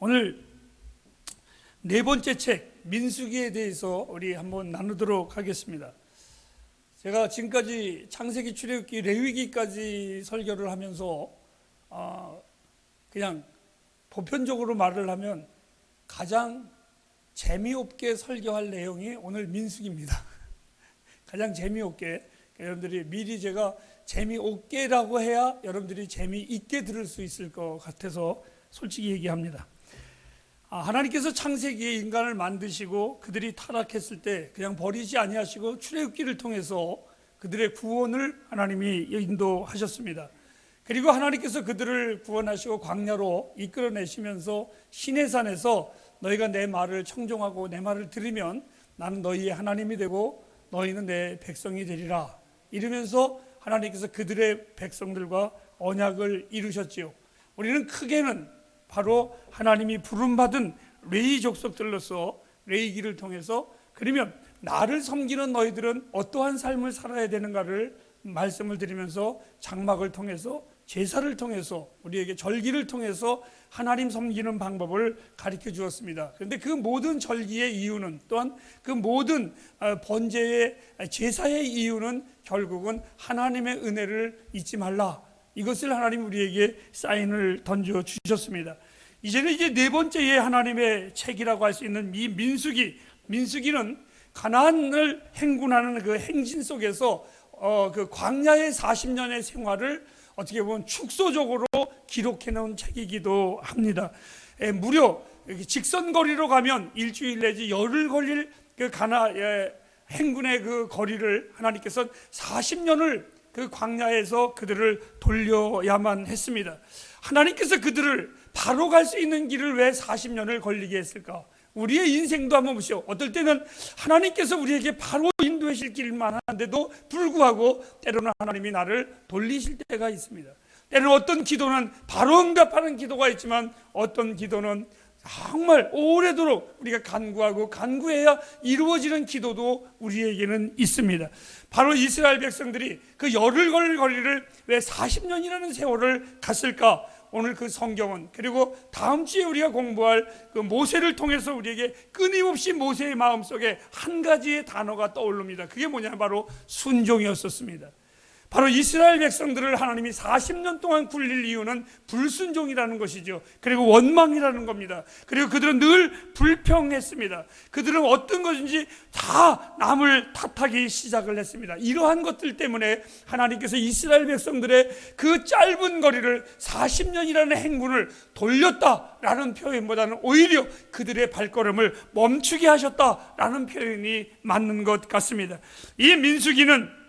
오늘 네 번째 책 민수기에 대해서 우리 한번 나누도록 하겠습니다. 제가 지금까지 창세기, 출애굽기, 레위기까지 설교를 하면서 그냥 보편적으로 말을 하면 가장 재미없게 설교할 내용이 오늘 민수기입니다. 가장 재미없게, 여러분들이 미리 제가 재미없게라고 해야 여러분들이 재미있게 들을 수 있을 것 같아서 솔직히 얘기합니다. 하나님께서 창세기에 인간을 만드시고 그들이 타락했을 때 그냥 버리지 아니하시고 출애굽기를 통해서 그들의 구원을 하나님이 인도하셨습니다. 그리고 하나님께서 그들을 구원하시고 광야로 이끌어내시면서 시내산에서 너희가 내 말을 청종하고 내 말을 들으면 나는 너희의 하나님이 되고 너희는 내 백성이 되리라 이러면서 하나님께서 그들의 백성들과 언약을 이루셨지요. 우리는 크게는 바로 하나님이 부름받은 레위 족속들로서 레위기를 통해서 그러면 나를 섬기는 너희들은 어떠한 삶을 살아야 되는가를 말씀을 드리면서 장막을 통해서 제사를 통해서 우리에게 절기를 통해서 하나님 섬기는 방법을 가르쳐 주었습니다. 그런데 그 모든 절기의 이유는 또한 그 모든 번제의 제사의 이유는 결국은 하나님의 은혜를 잊지 말라. 이것을 하나님 우리에게 사인을 던져 주셨습니다. 이제는 네 번째의 하나님의 책이라고 할 수 있는 이 민수기는 가나안을 행군하는 그 행진 속에서 그 광야의 40년의 생활을 어떻게 보면 축소적으로 기록해 놓은 책이기도 합니다. 무려 직선거리로 가면 일주일 내지 열흘 걸릴 그 가나의 행군의 그 거리를 하나님께서 40년을 그 광야에서 그들을 돌려야만 했습니다. 하나님께서 그들을 바로 갈 수 있는 길을 왜 40년을 걸리게 했을까? 우리의 인생도 한번 보시오. 어떨 때는 하나님께서 우리에게 바로 인도하실 길만 하는데도 불구하고 때로는 하나님이 나를 돌리실 때가 있습니다. 때로는 어떤 기도는 바로 응답하는 기도가 있지만 어떤 기도는 정말 오래도록 우리가 간구하고 간구해야 이루어지는 기도도 우리에게는 있습니다. 바로 이스라엘 백성들이 그 열흘 걸릴 거리를 왜 40년이라는 세월을 갔을까? 오늘 그 성경은 그리고 다음 주에 우리가 공부할 그 모세를 통해서 우리에게 끊임없이 모세의 마음속에 한 가지의 단어가 떠오릅니다. 그게 뭐냐? 바로 순종이었었습니다. 바로 이스라엘 백성들을 하나님이 40년 동안 굴릴 이유는 불순종이라는 것이죠. 그리고 원망이라는 겁니다. 그리고 그들은 늘 불평했습니다. 그들은 어떤 것인지 다 남을 탓하기 시작을 했습니다. 이러한 것들 때문에 하나님께서 이스라엘 백성들의 그 짧은 거리를 40년이라는 행군을 돌렸다라는 표현보다는 오히려 그들의 발걸음을 멈추게 하셨다라는 표현이 맞는 것 같습니다. 이 민수기는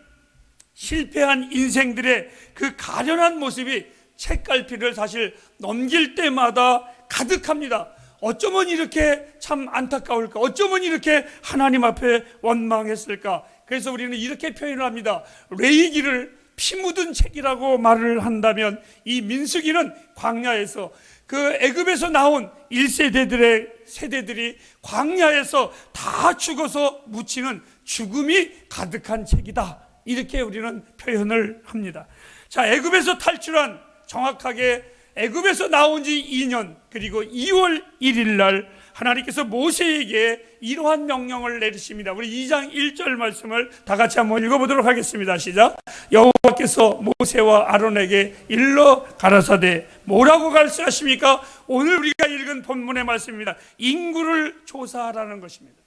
실패한 인생들의 그 가련한 모습이 책갈피를 사실 넘길 때마다 가득합니다. 어쩌면 이렇게 참 안타까울까? 어쩌면 이렇게 하나님 앞에 원망했을까? 그래서 우리는 이렇게 표현을 합니다. 레위기를 피 묻은 책이라고 말을 한다면 이 민수기는 광야에서 그 애굽에서 나온 1세대들의 세대들이 광야에서 다 죽어서 묻히는 죽음이 가득한 책이다. 이렇게 우리는 표현을 합니다. 자, 애굽에서 탈출한 정확하게 애굽에서 나온 지 2년 그리고 2월 1일 날 하나님께서 모세에게 이러한 명령을 내리십니다. 우리 2장 1절 말씀을 다 같이 한번 읽어보도록 하겠습니다. 시작. 여호와께서 모세와 아론에게 일러 가라사대 뭐라고 가르치십니까? 오늘 우리가 읽은 본문의 말씀입니다. 인구를 조사하라는 것입니다.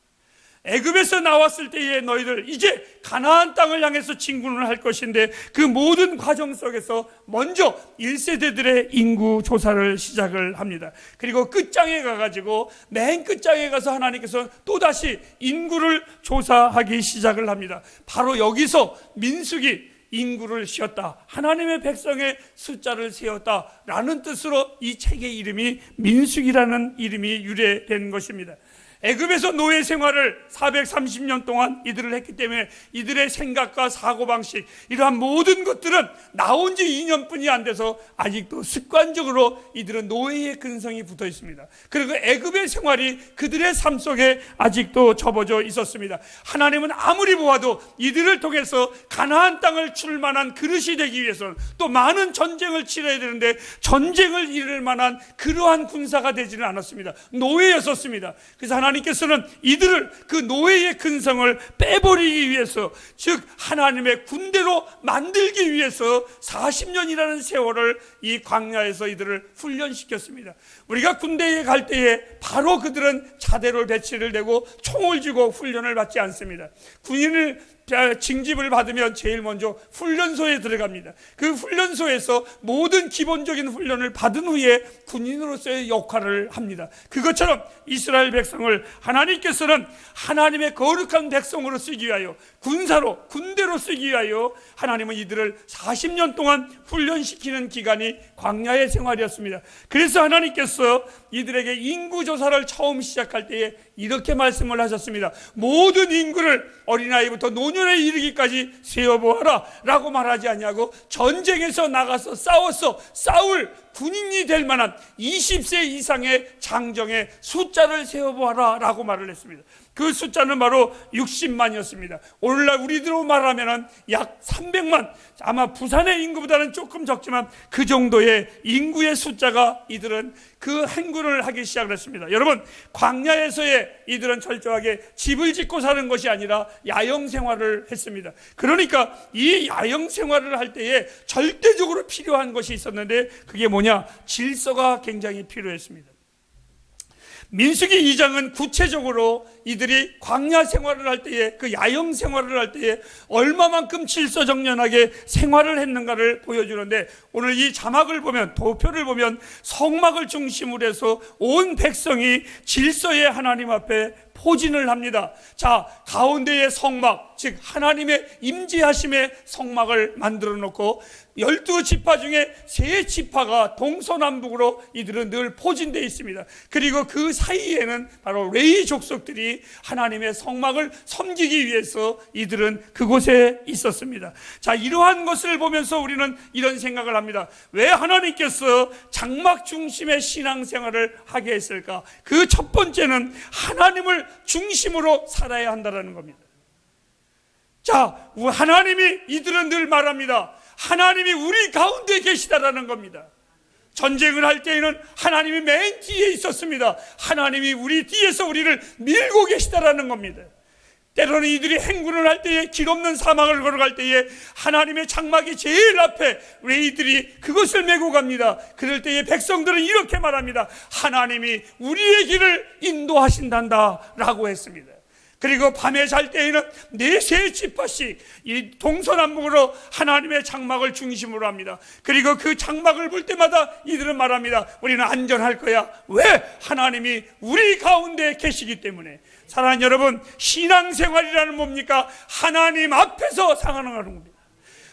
애굽에서 나왔을 때에 너희들 이제 가나안 땅을 향해서 진군을 할 것인데 그 모든 과정 속에서 먼저 1세대들의 인구 조사를 시작을 합니다. 그리고 끝장에 가가지고 맨 끝장에 가서 하나님께서 또다시 인구를 조사하기 시작을 합니다. 바로 여기서 민수기 인구를 세었다, 하나님의 백성의 숫자를 세웠다라는 뜻으로 이 책의 이름이 민수기라는 이름이 유래된 것입니다. 애굽에서 노예 생활을 430년 동안 이들을 했기 때문에 이들의 생각과 사고방식, 이러한 모든 것들은 나온 지 2년뿐이 안 돼서 아직도 습관적으로 이들은 노예의 근성이 붙어 있습니다. 그리고 애굽의 생활이 그들의 삶 속에 아직도 접어져 있었습니다. 하나님은 아무리 보아도 이들을 통해서 가나안 땅을 줄 만한 그릇이 되기 위해서는 또 많은 전쟁을 치러야 되는데 전쟁을 이룰 만한 그러한 군사가 되지는 않았습니다. 노예였었습니다. 그래서 하나님께서는 이들을 그 노예의 근성을 빼버리기 위해서, 즉 하나님의 군대로 만들기 위해서 40년이라는 세월을 이 광야에서 이들을 훈련시켰습니다. 우리가 군대에 갈 때에 바로 그들은 차대로 배치를 되고 총을 쥐고 훈련을 받지 않습니다. 군인을 징집을 받으면 제일 먼저 훈련소에 들어갑니다. 그 훈련소에서 모든 기본적인 훈련을 받은 후에 군인으로서의 역할을 합니다. 그것처럼 이스라엘 백성을 하나님께서는 하나님의 거룩한 백성으로 쓰기 위하여, 군사로, 군대로 쓰기 위하여 하나님은 이들을 40년 동안 훈련시키는 기간이 광야의 생활이었습니다. 그래서 하나님께서 이들에게 인구조사를 처음 시작할 때에 이렇게 말씀을 하셨습니다. 모든 인구를 어린아이부터 노년에 이르기까지 세어보아라 라고 말하지 않냐고, 전쟁에서 나가서 싸울 군인이 될 만한 20세 이상의 장정의 숫자를 세어보아라 라고 말을 했습니다. 그 숫자는 바로 60만이었습니다. 오늘날 우리들로 말하면 약 300만, 아마 부산의 인구보다는 조금 적지만 그 정도의 인구의 숫자가 이들은 그 행군을 하기 시작을 했습니다. 여러분, 광야에서의 이들은 철저하게 집을 짓고 사는 것이 아니라 야영 생활을 했습니다. 그러니까 이 야영 생활을 할 때에 절대적으로 필요한 것이 있었는데 그게 뭐냐? 질서가 굉장히 필요했습니다. 민수기 2장은 구체적으로 이들이 광야 생활을 할 때에, 그 야영 생활을 할 때에 얼마만큼 질서정연하게 생활을 했는가를 보여주는데, 오늘 이 자막을 보면, 도표를 보면 성막을 중심으로 해서 온 백성이 질서의 하나님 앞에 포진을 합니다. 자, 가운데의 성막, 즉 하나님의 임재하심의 성막을 만들어 놓고 12지파 중에 3지파가 동서남북으로 이들은 늘 포진되어 있습니다. 그리고 그 사이에는 바로 레위 족속들이 하나님의 성막을 섬기기 위해서 이들은 그곳에 있었습니다. 자, 이러한 것을 보면서 우리는 이런 생각을 합니다. 왜 하나님께서 장막 중심의 신앙생활을 하게 했을까? 그 첫 번째는 하나님을 중심으로 살아야 한다는 겁니다. 자, 하나님이, 이들은 늘 말합니다. 하나님이 우리 가운데 계시다라는 겁니다. 전쟁을 할 때에는 하나님이 맨 뒤에 있었습니다. 하나님이 우리 뒤에서 우리를 밀고 계시다라는 겁니다. 때로는 이들이 행군을 할 때에, 길 없는 사막을 걸어갈 때에 하나님의 장막이 제일 앞에 레위들이 그것을 메고 갑니다. 그럴 때에 백성들은 이렇게 말합니다. 하나님이 우리의 길을 인도하신단다 라고 했습니다. 그리고 밤에 잘 때에는 4지파씩 이 동서남북으로 하나님의 장막을 중심으로 합니다. 그리고 그 장막을 볼 때마다 이들은 말합니다. 우리는 안전할 거야. 왜? 하나님이 우리 가운데 계시기 때문에. 사랑하는 여러분, 신앙생활이라는 뭡니까? 하나님 앞에서 살아가는 겁니다.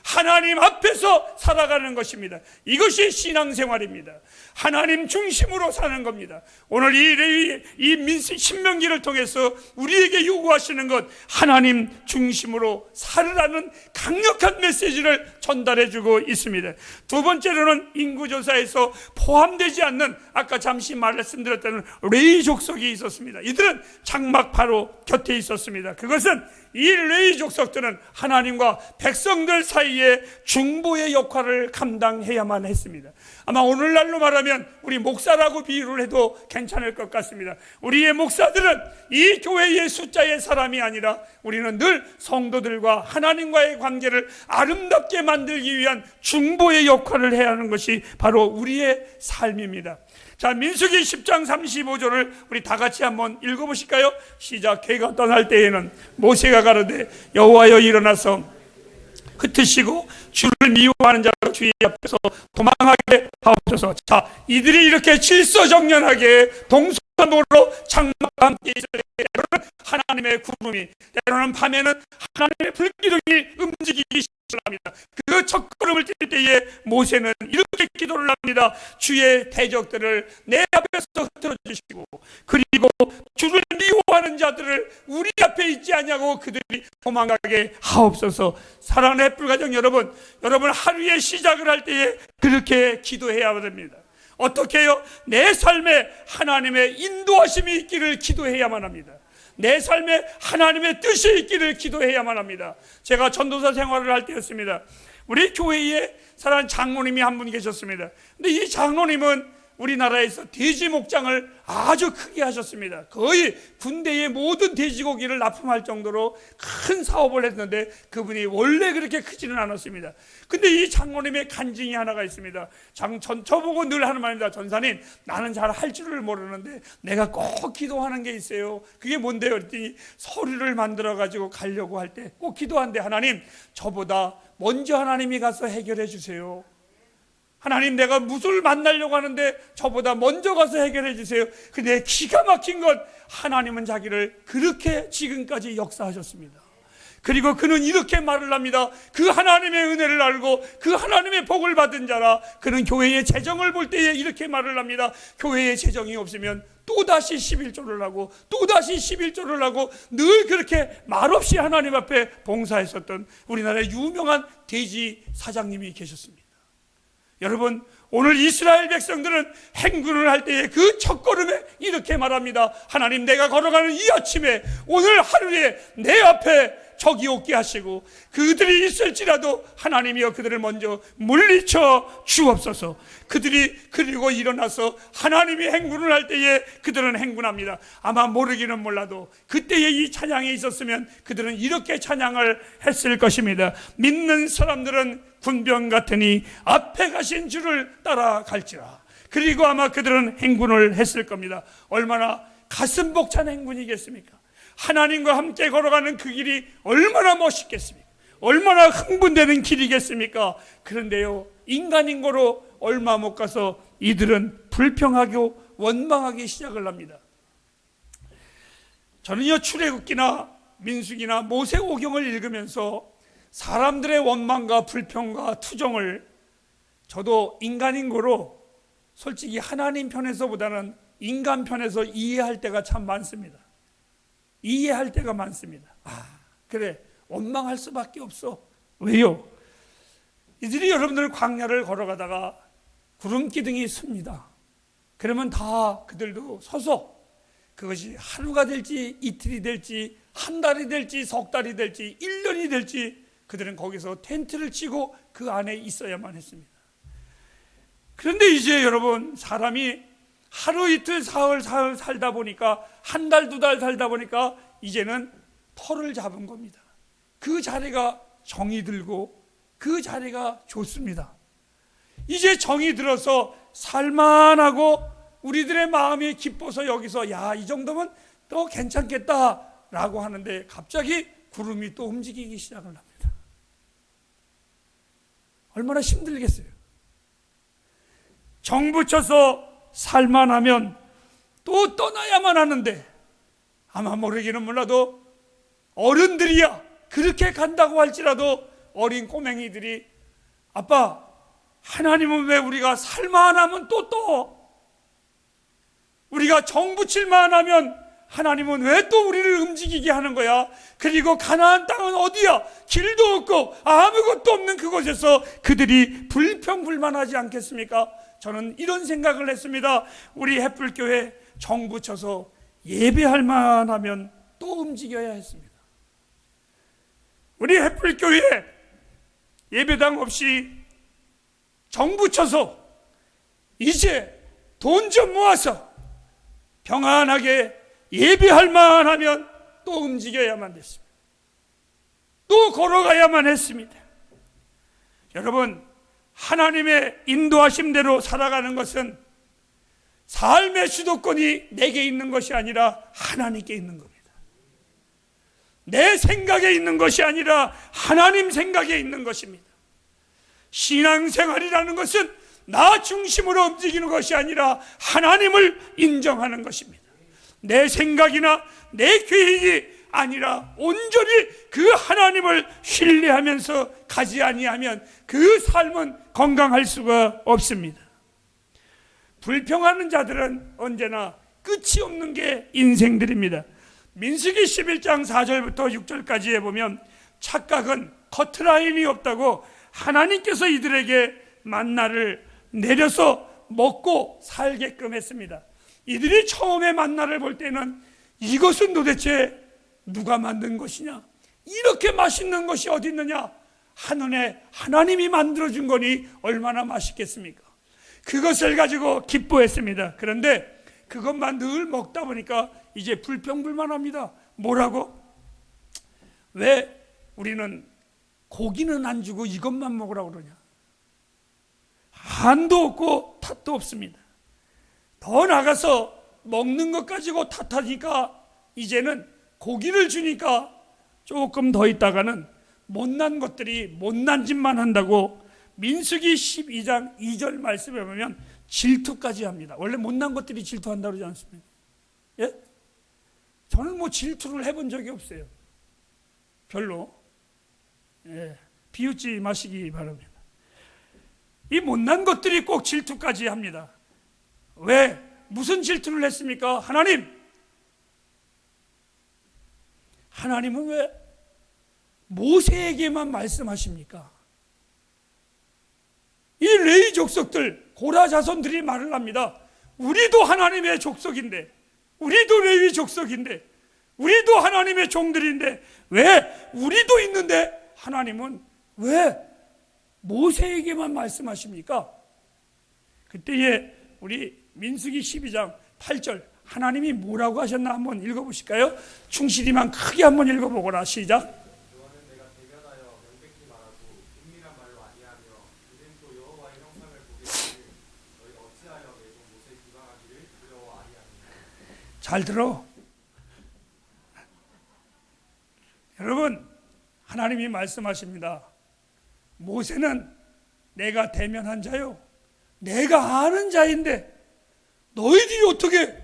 하나님 앞에서 살아가는 것입니다. 이것이 신앙생활입니다. 하나님 중심으로 사는 겁니다. 오늘 이 신명기를 통해서 우리에게 요구하시는 것, 하나님 중심으로 살으라는 강력한 메시지를 전달해주고 있습니다. 두 번째로는 인구조사에서 포함되지 않는, 아까 잠시 말씀드렸다는 레위 족속이 있었습니다. 이들은 장막 바로 곁에 있었습니다. 그것은 이 레위 족속들은 하나님과 백성들 사이에 중보의 역할을 감당해야만 했습니다. 아마 오늘날로 말하면 우리 목사라고 비유를 해도 괜찮을 것 같습니다. 우리의 목사들은 이 교회의 숫자의 사람이 아니라 우리는 늘 성도들과 하나님과의 관계를 아름답게 만들기 위한 중보의 역할을 해야 하는 것이 바로 우리의 삶입니다. 자, 민수기 10장 35절을 우리 다 같이 한번 읽어보실까요? 시작. 개가 떠날 때에는 모세가 가로되 여호와여 일어나서 흩으시고 주를 미워하는 자가 주의 앞에서 도망하게 하옵소서. 자, 이들이 이렇게 질서정연하게 동서남북으로 장막과 함께 있을 때 때로는 하나님의 구름이, 때로는 밤에는 하나님의 불기둥이 움직이기 시작합니다. 그 첫걸음을 뛸 때에 모세는 이렇게 기도를 합니다. 주의 대적들을 내 앞에서 흩어져 주시고, 그리고 주를 미워 도망하는 자들을 우리 앞에 있지 않냐고 그들이 도망가게 하옵소서. 사랑하는 햇불가정 여러분, 하루의 시작을 할 때에 그렇게 기도해야 됩니다. 어떻게 해요? 내 삶에 하나님의 인도하심이 있기를 기도해야만 합니다. 내 삶에 하나님의 뜻이 있기를 기도해야만 합니다. 제가 전도사 생활을 할 때였습니다. 우리 교회에 사랑하는 장로님이 한 분 계셨습니다. 근데 이 장로님은 우리나라에서 돼지 목장을 아주 크게 하셨습니다. 거의 군대의 모든 돼지고기를 납품할 정도로 큰 사업을 했는데 그분이 원래 그렇게 크지는 않았습니다. 근데 이 장로님의 간증이 하나가 있습니다. 저보고 늘 하는 말입니다. 전사님, 나는 잘 할 줄을 모르는데 내가 꼭 기도하는 게 있어요. 그게 뭔데요? 그랬더니 서류를 만들어 가지고 가려고 할 때 꼭 기도한대. 하나님, 저보다 먼저 하나님이 가서 해결해 주세요. 하나님, 내가 무술 만나려고 하는데 저보다 먼저 가서 해결해 주세요. 근데 기가 막힌 건 하나님은 자기를 그렇게 지금까지 역사하셨습니다. 그리고 그는 이렇게 말을 합니다. 그 하나님의 은혜를 알고 그 하나님의 복을 받은 자라. 그는 교회의 재정을 볼 때에 이렇게 말을 합니다. 교회의 재정이 없으면 또다시 11조를 하고 또다시 11조를 하고 늘 그렇게 말없이 하나님 앞에 봉사했었던 우리나라의 유명한 돼지 사장님이 계셨습니다. 여러분, 오늘 이스라엘 백성들은 행군을 할 때에 그 첫걸음에 이렇게 말합니다. 하나님, 내가 걸어가는 이 아침에 오늘 하루에 내 앞에 적이 없게 하시고 그들이 있을지라도 하나님이여 그들을 먼저 물리쳐 주옵소서. 그들이 그리고 일어나서 하나님이 행군을 할 때에 그들은 행군합니다. 아마 모르기는 몰라도 그때에 이 찬양이 있었으면 그들은 이렇게 찬양을 했을 것입니다. 믿는 사람들은 군병 같으니 앞에 가신 주를 따라갈지라. 그리고 아마 그들은 행군을 했을 겁니다. 얼마나 가슴 벅찬 행군이겠습니까? 하나님과 함께 걸어가는 그 길이 얼마나 멋있겠습니까? 얼마나 흥분되는 길이겠습니까? 그런데요, 인간인 거로 얼마 못 가서 이들은 불평하고 원망하기 시작을 합니다. 저는요, 출애굽기나 민수기나 모세오경을 읽으면서 사람들의 원망과 불평과 투정을 저도 인간인 거로 솔직히 하나님 편에서보다는 인간 편에서 이해할 때가 참 많습니다. 이해할 때가 많습니다. 그래, 원망할 수밖에 없어. 왜요? 이들이 여러분들 광야를 걸어가다가 구름 기둥이 섭니다. 그러면 다 그들도 서서 그것이 하루가 될지 이틀이 될지 한 달이 될지 석 달이 될지 1년이 될지 그들은 거기서 텐트를 치고 그 안에 있어야만 했습니다. 그런데 이제 여러분, 사람이 하루 이틀 사흘 살다 보니까 한 달 두 달 살다 보니까 이제는 터를 잡은 겁니다. 그 자리가 정이 들고 그 자리가 좋습니다. 이제 정이 들어서 살만하고 우리들의 마음이 기뻐서 여기서 야, 이 정도면 또 괜찮겠다라고 하는데 갑자기 구름이 또 움직이기 시작을 합니다. 얼마나 힘들겠어요. 정 붙여서 살만하면 또 떠나야만 하는데 아마 모르기는 몰라도 어른들이야 그렇게 간다고 할지라도 어린 꼬맹이들이 아빠, 하나님은 왜 우리가 살만하면 또 떠? 우리가 정 붙일만 하면 하나님은 왜 또 우리를 움직이게 하는 거야? 그리고 가나안 땅은 어디야? 길도 없고 아무것도 없는 그곳에서 그들이 불평불만하지 않겠습니까? 저는 이런 생각을 했습니다. 우리 햇불교회 정 붙여서 예배할 만하면 또 움직여야 했습니다. 우리 햇불교회 예배당 없이 정 붙여서 이제 돈 좀 모아서 평안하게 예배할 만하면 또 움직여야만 됐습니다. 또 걸어가야만 했습니다. 여러분, 하나님의 인도하심대로 살아가는 것은 삶의 주도권이 내게 있는 것이 아니라 하나님께 있는 겁니다. 내 생각에 있는 것이 아니라 하나님 생각에 있는 것입니다. 신앙생활이라는 것은 나 중심으로 움직이는 것이 아니라 하나님을 인정하는 것입니다. 내 생각이나 내 계획이 아니라 온전히 그 하나님을 신뢰하면서 가지 아니하면 그 삶은 건강할 수가 없습니다. 불평하는 자들은 언제나 끝이 없는 게 인생들입니다. 민수기 11장 4절부터 6절까지에 보면 착각은 커트라인이 없다고 하나님께서 이들에게 만나를 내려서 먹고 살게끔 했습니다. 이들이 처음에 만나를 볼 때는 이것은 도대체 누가 만든 것이냐? 이렇게 맛있는 것이 어디 있느냐? 하늘에 하나님이 만들어준 거니 얼마나 맛있겠습니까? 그것을 가지고 기뻐했습니다. 그런데 그것만 늘 먹다 보니까 이제 불평불만합니다. 뭐라고? 왜 우리는 고기는 안 주고 이것만 먹으라고 그러냐? 한도 없고 탓도 없습니다. 더 나가서 먹는 것 가지고 탓하니까 이제는 고기를 주니까 조금 더 있다가는 못난 것들이 못난 짓만 한다고 민수기 12장 2절 말씀에 보면 질투까지 합니다. 원래 못난 것들이 질투한다고 그러지 않습니까? 예? 저는 뭐 질투를 해본 적이 없어요. 별로. 예, 비웃지 마시기 바랍니다. 이 못난 것들이 꼭 질투까지 합니다. 왜? 무슨 질투를 했습니까? 하나님은 왜 모세에게만 말씀하십니까? 이 레위 족속들, 고라 자손들이 말을 합니다. 우리도 하나님의 족속인데, 우리도 레위 족속인데, 우리도 하나님의 종들인데, 왜 우리도 있는데 하나님은 왜 모세에게만 말씀하십니까? 그때에 우리 민수기 12장 8절 하나님이 뭐라고 하셨나 한번 읽어보실까요? 충실히만 크게 한번 읽어보거라. 시작. 너는 내가 대변하여 명백히 말하고 은밀한 말로 아니하며 그는 또 여호와의 형상을 보게 되니 너희 어찌하여 내 종 모세 비방하기를 두려워 아니하느냐. 잘 들어. 여러분, 하나님이 말씀하십니다. 모세는 내가 대면한 자요, 내가 아는 자인데 너희들이 어떻게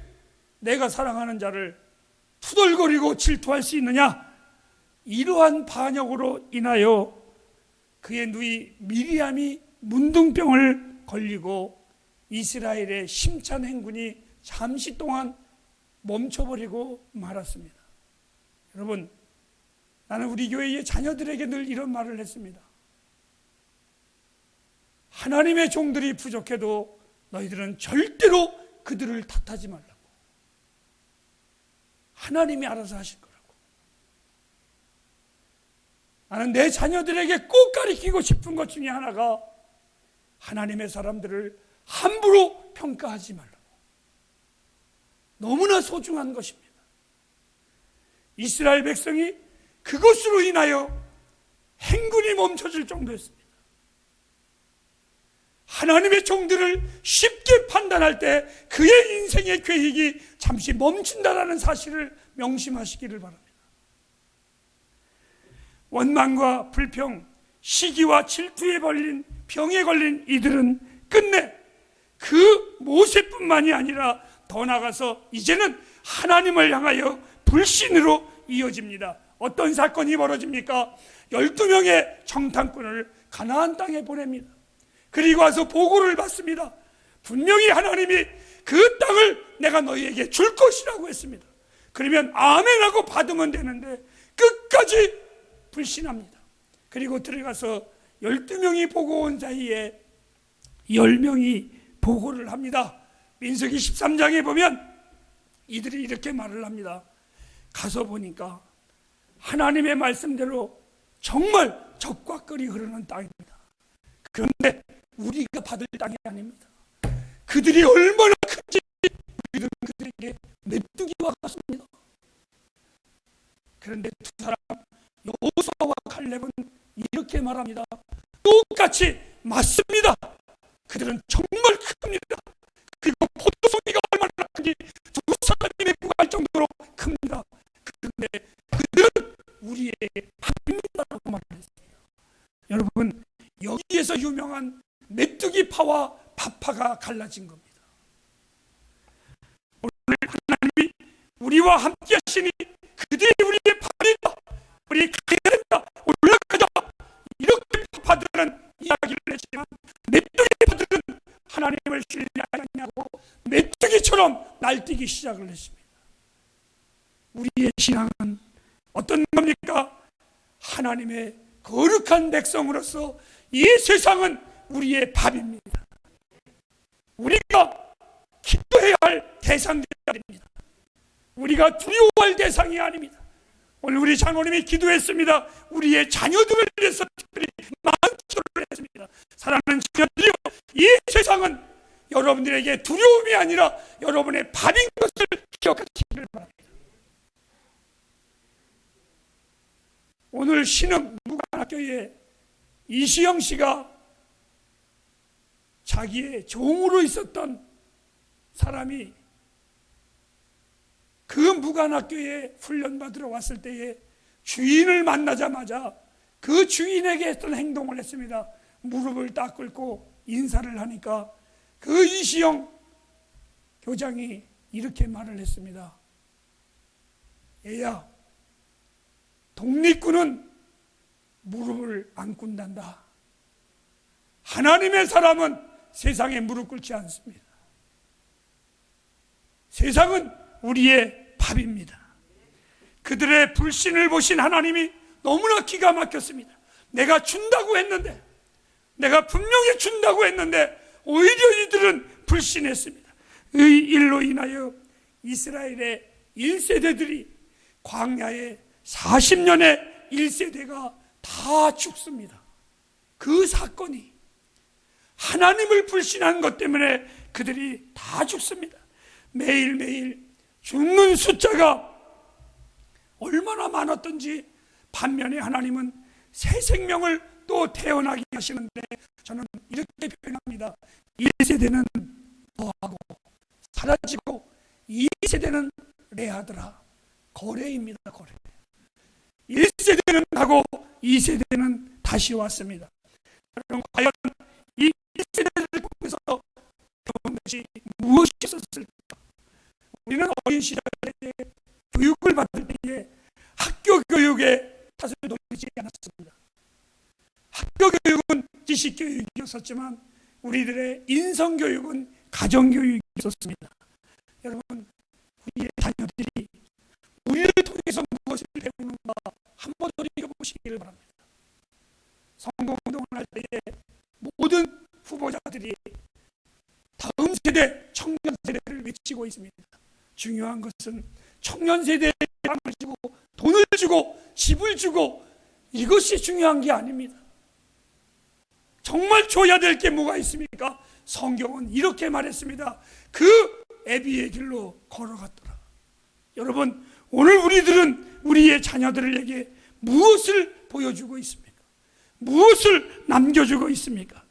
내가 사랑하는 자를 투덜거리고 질투할 수 있느냐? 이러한 반역으로 인하여 그의 누이 미리암이 문둥병을 걸리고 이스라엘의 심찬 행군이 잠시 동안 멈춰버리고 말았습니다. 여러분, 나는 우리 교회의 자녀들에게 늘 이런 말을 했습니다. 하나님의 종들이 부족해도 너희들은 절대로 그들을 탓하지 말라고. 하나님이 알아서 하실 거라고. 나는 내 자녀들에게 꼭 가르치고 싶은 것 중에 하나가 하나님의 사람들을 함부로 평가하지 말라고. 너무나 소중한 것입니다. 이스라엘 백성이 그것으로 인하여 행군이 멈춰질 정도였습니다. 하나님의 종들을 쉽게 판단할 때 그의 인생의 계획이 잠시 멈춘다라는 사실을 명심하시기를 바랍니다. 원망과 불평, 시기와 질투에 걸린 병에 걸린 이들은 끝내 그 모세뿐만이 아니라 더 나아가서 이제는 하나님을 향하여 불신으로 이어집니다. 어떤 사건이 벌어집니까? 12명의 정탐꾼을 가나안 땅에 보냅니다. 그리고 와서 보고를 받습니다. 분명히 하나님이 그 땅을 내가 너희에게 줄 것이라고 했습니다. 그러면 아멘하고 받으면 되는데 끝까지 불신합니다. 그리고 들어가서 12명이 보고 온 사이에 10명이 보고를 합니다. 민수기 13장에 보면 이들이 이렇게 말을 합니다. 가서 보니까 하나님의 말씀대로 정말 적과 꿀이 흐르는 땅입니다. 그런데 우리가 받을 땅이 아닙니다. 그들이 얼마나 큰지 우리는 그들에게 메뚜기와 같습니다. 그런데 두 사람 여호수아와 칼렙은 이렇게 말합니다. 똑같이 맞습니다. 그들은 정말 큽니다. 그리고 포도송이가 얼마나 큰지 두 사람이 메꾸갈 정도로 큽니다. 그런데 그들은 우리에게 합니다라고 말했습니다. 여러분, 여기에서 유명한 메뚜기 파와 파파가 갈라진 겁니다. 오늘 하나님이 우리와 함께 하시니 그들이 우리의 팔이다, 우리 가야 된다, 올라가자, 이렇게 파파들은 이야기를 했지만 메뚜기 파들은 하나님을 신뢰하지 않냐고 메뚜기처럼 날뛰기 시작을 했습니다. 우리의 하나님의 거룩한 백성으로서 이 세상은 우리의 밥입니다. 우리가 기도해야 할 대상들이 아닙니다. 우리가 두려워할 대상이 아닙니다. 오늘 우리 장로님이 기도했습니다. 우리의 자녀들을 위해서 특별히 많은 기도를 했습니다. 사랑하는 자녀들이여, 이 세상은 여러분들에게 두려움이 아니라 여러분의 밥인 것을 기억하시기를 바랍니다. 오늘 신흥 무관학교에 이시영 씨가 자기의 종으로 있었던 사람이 그 무관학교에 훈련받으러 왔을 때에 주인을 만나자마자 그 주인에게 했던 행동을 했습니다. 무릎을 딱 꿇고 인사를 하니까 그 이시영 교장이 이렇게 말을 했습니다. 얘야, 독립군은 무릎을 안 꿇는다. 하나님의 사람은 세상에 무릎 꿇지 않습니다. 세상은 우리의 밥입니다. 그들의 불신을 보신 하나님이 너무나 기가 막혔습니다. 내가 준다고 했는데, 내가 분명히 준다고 했는데 오히려 이들은 불신했습니다. 이 일로 인하여 이스라엘의 1세대들이 광야에 40년의 1세대가 다 죽습니다. 그 사건이 하나님을 불신한 것 때문에 그들이 다 죽습니다. 매일매일 죽는 숫자가 얼마나 많았던지, 반면에 하나님은 새 생명을 또 태어나게 하시는데, 저는 이렇게 표현합니다. 1세대는 더하고 사라지고 2세대는 레하더라. 거래입니다. 거래. 1세대는 가고 2세대는 다시 왔습니다. 여러분, 과연 이 1세대를 통해서 배운 것이 무엇이 있었을까? 우리는 어린 시절에 교육을 받을 때에 학교 교육에 탓을 돌리지 않았습니다. 학교 교육은 지식 교육이었었지만 우리들의 인성 교육은 가정 교육이었습니다. 여러분, 우리의 자녀들이 우리를 통해서 무엇을 배우는가 한번 돌이켜보시기를 바랍니다. 선거운동을 할 때에 모든 후보자들이 다음 세대, 청년 세대를 외치고 있습니다. 중요한 것은 청년 세대에 땅을 주고 돈을 주고 집을 주고 이것이 중요한 게 아닙니다. 정말 줘야 될 게 뭐가 있습니까? 성경은 이렇게 말했습니다. 그 애비의 길로 걸어갔더라. 여러분, 오늘 우리들은 우리의 자녀들에게 무엇을 보여주고 있습니까? 무엇을 남겨주고 있습니까?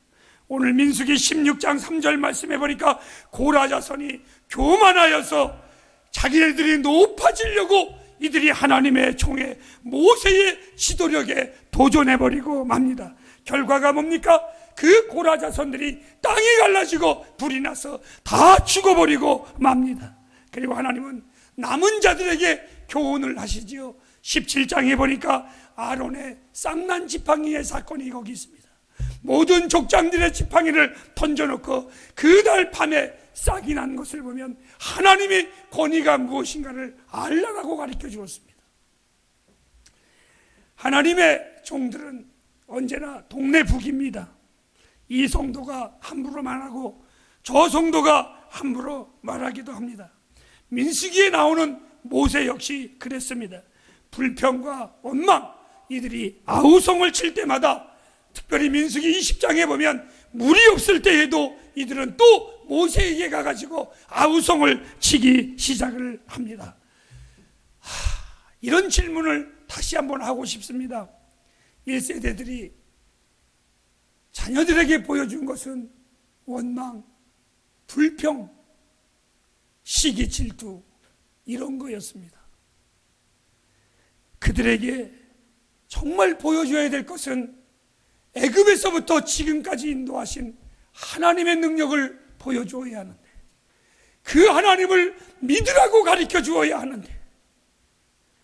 오늘 민수기 16장 3절 말씀해 보니까 고라자손이 교만하여서 자기네들이 높아지려고 이들이 하나님의 총에 모세의 지도력에 도전해버리고 맙니다. 결과가 뭡니까? 그 고라자손들이 땅이 갈라지고 불이 나서 다 죽어버리고 맙니다. 그리고 하나님은 남은 자들에게 교훈을 하시지요. 17장에 보니까 아론의 쌍난 지팡이의 사건이 거기 있습니다. 모든 족장들의 지팡이를 던져놓고 그날 밤에 싹이 난 것을 보면 하나님의 권위가 무엇인가를 알라라고 가르쳐 주었습니다. 하나님의 종들은 언제나 동네 북입니다. 이 성도가 함부로 말하고 저 성도가 함부로 말하기도 합니다. 민수기에 나오는 모세 역시 그랬습니다. 불평과 원망, 이들이 아우성을 칠 때마다, 특별히 민수기 20장에 보면 물이 없을 때에도 이들은 또 모세에게 가가지고 아우성을 치기 시작을 합니다. 이런 질문을 다시 한번 하고 싶습니다. 1세대들이 자녀들에게 보여준 것은 원망, 불평, 시기 질투, 이런 거였습니다. 그들에게 정말 보여줘야 될 것은 애굽에서부터 지금까지 인도하신 하나님의 능력을 보여주어야 하는데, 그 하나님을 믿으라고 가르쳐 주어야 하는데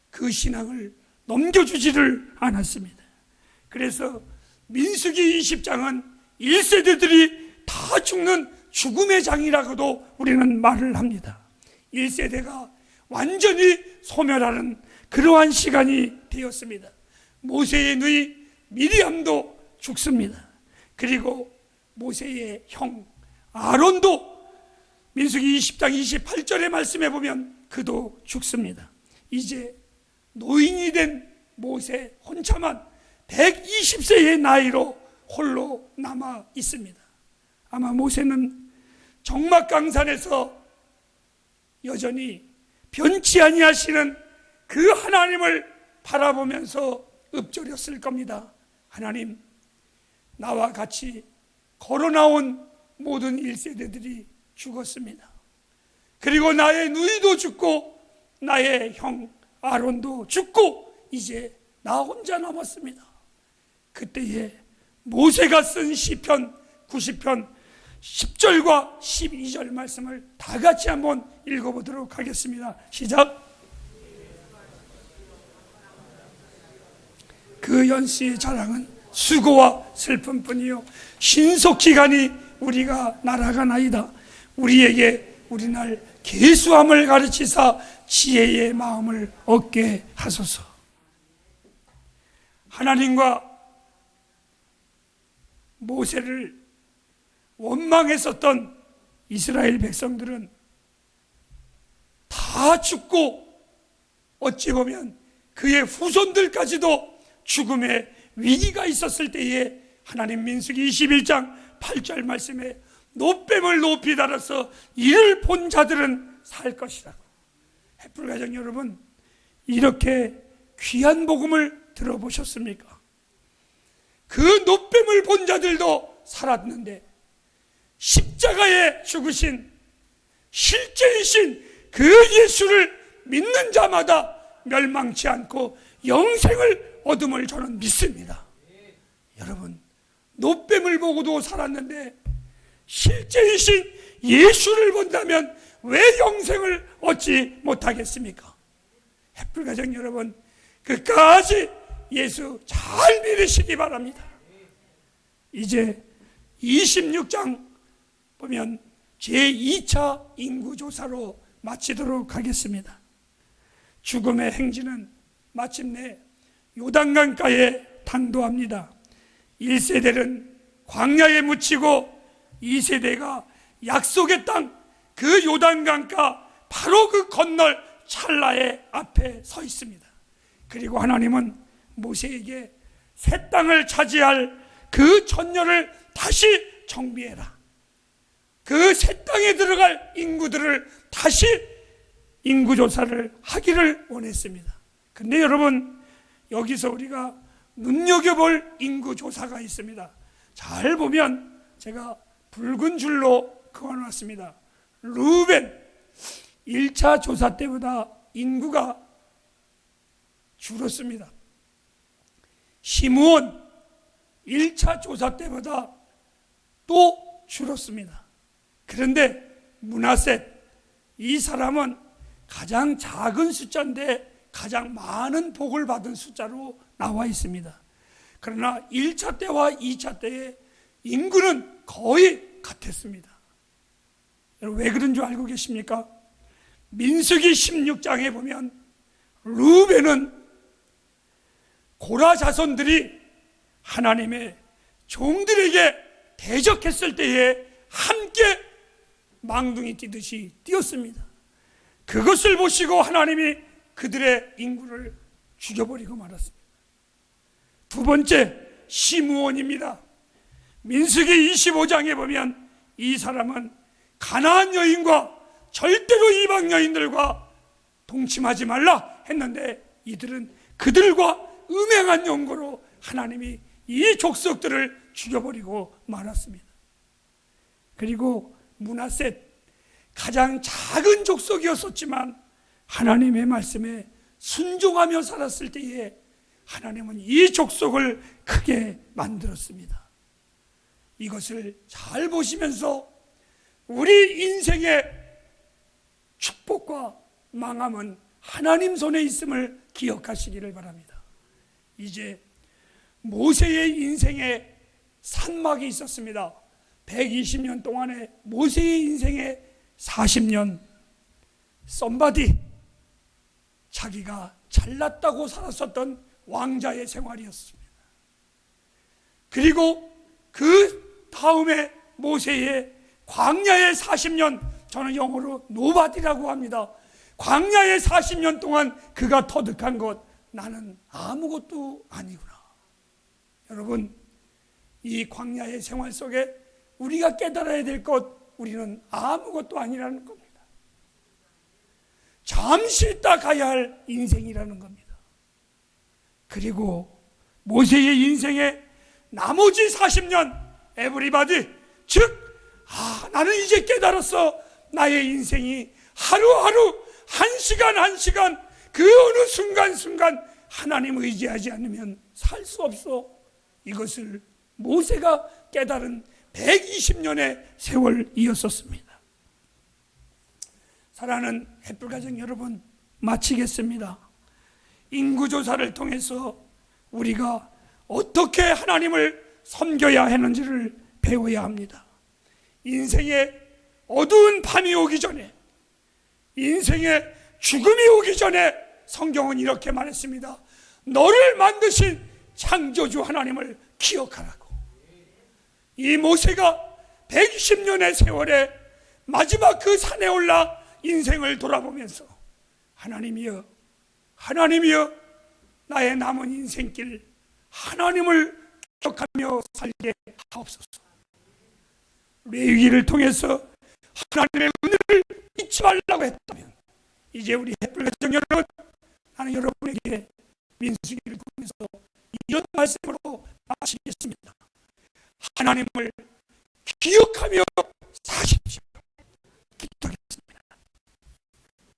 그 신앙을 넘겨주지를 않았습니다. 그래서 민수기 20장은 1세대들이 다 죽는 죽음의 장이라고도 우리는 말을 합니다. 1세대가 완전히 소멸하는 그러한 시간이 되었습니다. 모세의 누이 미리암도 죽습니다. 그리고 모세의 형 아론도 민수기 20장 28절의 말씀에 보면 그도 죽습니다. 이제 노인이 된 모세 혼자만 120세의 나이로 홀로 남아 있습니다. 아마 모세는 정막강산에서 여전히 변치 아니하시는 그 하나님을 바라보면서 읊조렸을 겁니다. 하나님, 나와 같이 걸어나온 모든 1세대들이 죽었습니다. 그리고 나의 누이도 죽고 나의 형 아론도 죽고 이제 나 혼자 남았습니다. 그때에 모세가 쓴 시편 90편 10절과 12절 말씀을 다 같이 한번 읽어보도록 하겠습니다. 시작. 그 연씨의 자랑은 수고와 슬픔뿐이요 신속히 가니 우리가 날아가나이다. 우리에게 우리날 계수함을 가르치사 지혜의 마음을 얻게 하소서. 하나님과 모세를 원망했었던 이스라엘 백성들은 다 죽고 어찌 보면 그의 후손들까지도 죽음의 위기가 있었을 때에 하나님 민수기 21장 8절 말씀에 노뱀을 높이 달아서 이를 본 자들은 살 것이라고. 햇불가정 여러분, 이렇게 귀한 복음을 들어보셨습니까? 그 노뱀을 본 자들도 살았는데 십자가에 죽으신 실제이신 그 예수를 믿는 자마다 멸망치 않고 영생을 얻음을 저는 믿습니다. 여러분, 노뱀을 보고도 살았는데 실제이신 예수를 본다면 왜 영생을 얻지 못하겠습니까? 햇불가정 여러분, 끝까지 예수 잘 믿으시기 바랍니다. 이제 26장 보면 제2차 인구조사로 마치도록 하겠습니다. 죽음의 행진은 마침내 요단강가에 당도합니다. 1세대는 광야에 묻히고 2세대가 약속의 땅 그 요단강가 바로 그 건널 찰나의 앞에 서 있습니다. 그리고 하나님은 모세에게 새 땅을 차지할 그 전열을 다시 정비해라. 그 새 땅에 들어갈 인구들을 다시 인구조사를 하기를 원했습니다. 근데 여러분, 여기서 우리가 눈여겨볼 인구조사가 있습니다. 잘 보면 제가 붉은 줄로 그어놨습니다. 루벤 1차 조사 때보다 인구가 줄었습니다. 시므온 1차 조사 때보다 또 줄었습니다. 그런데 므낫셋, 이 사람은 가장 작은 숫자인데 가장 많은 복을 받은 숫자로 나와 있습니다. 그러나 1차 때와 2차 때의 인구는 거의 같았습니다. 여러분, 왜 그런 줄 알고 계십니까? 민수기 16장에 보면 루벤은 고라 자손들이 하나님의 종들에게 대적했을 때에 함께 망둥이 뛰듯이 뛰었습니다. 그것을 보시고 하나님이 그들의 인구를 죽여버리고 말았습니다. 두 번째, 시므온입니다. 민수기 25장에 보면 이 사람은 가나안 여인과 절대로 이방 여인들과 동침하지 말라 했는데 이들은 그들과 음행한 연고로 하나님이 이 족속들을 죽여버리고 말았습니다. 그리고 므낫셋, 가장 작은 족속이었었지만 하나님의 말씀에 순종하며 살았을 때에 하나님은 이 족속을 크게 만들었습니다. 이것을 잘 보시면서 우리 인생의 축복과 망함은 하나님 손에 있음을 기억하시기를 바랍니다. 이제 모세의 인생에 산막이 있었습니다. 120년 동안의 모세의 인생에 40년 썸바디, 자기가 잘났다고 살았었던 왕자의 생활이었습니다. 그리고 그 다음에 모세의 광야의 40년, 저는 영어로 노바디라고 합니다. 광야의 40년 동안 그가 터득한 것, 나는 아무것도 아니구나. 여러분, 이 광야의 생활 속에 우리가 깨달아야 될 것, 우리는 아무것도 아니라는 겁니다. 잠시 있다 가야 할 인생이라는 겁니다. 그리고 모세의 인생의 나머지 40년, 에브리바디, 즉 나는 이제 깨달았어. 나의 인생이 하루하루, 한 시간 한 시간, 그 어느 순간순간 하나님 의지하지 않으면 살 수 없어. 이것을 모세가 깨달은 120년의 세월이었었습니다. 사랑하는 햇불가정 여러분, 마치겠습니다. 인구조사를 통해서 우리가 어떻게 하나님을 섬겨야 하는지를 배워야 합니다. 인생의 어두운 밤이 오기 전에, 인생의 죽음이 오기 전에 성경은 이렇게 말했습니다. 너를 만드신 창조주 하나님을 기억하라고. 이 모세가 120년의 세월에 마지막 그 산에 올라 인생을 돌아보면서 하나님이여, 하나님이여, 나의 남은 인생길 하나님을 기억하며 살게 하옵소서. 레위기를 통해서 하나님의 은혜를 잊지 말라고 했다면, 이제 우리 햇불가정 여러분, 나는 여러분에게 민수기를 통해서 이런 말씀으로 마치겠습니다. 하나님을 기억하며 사십시오.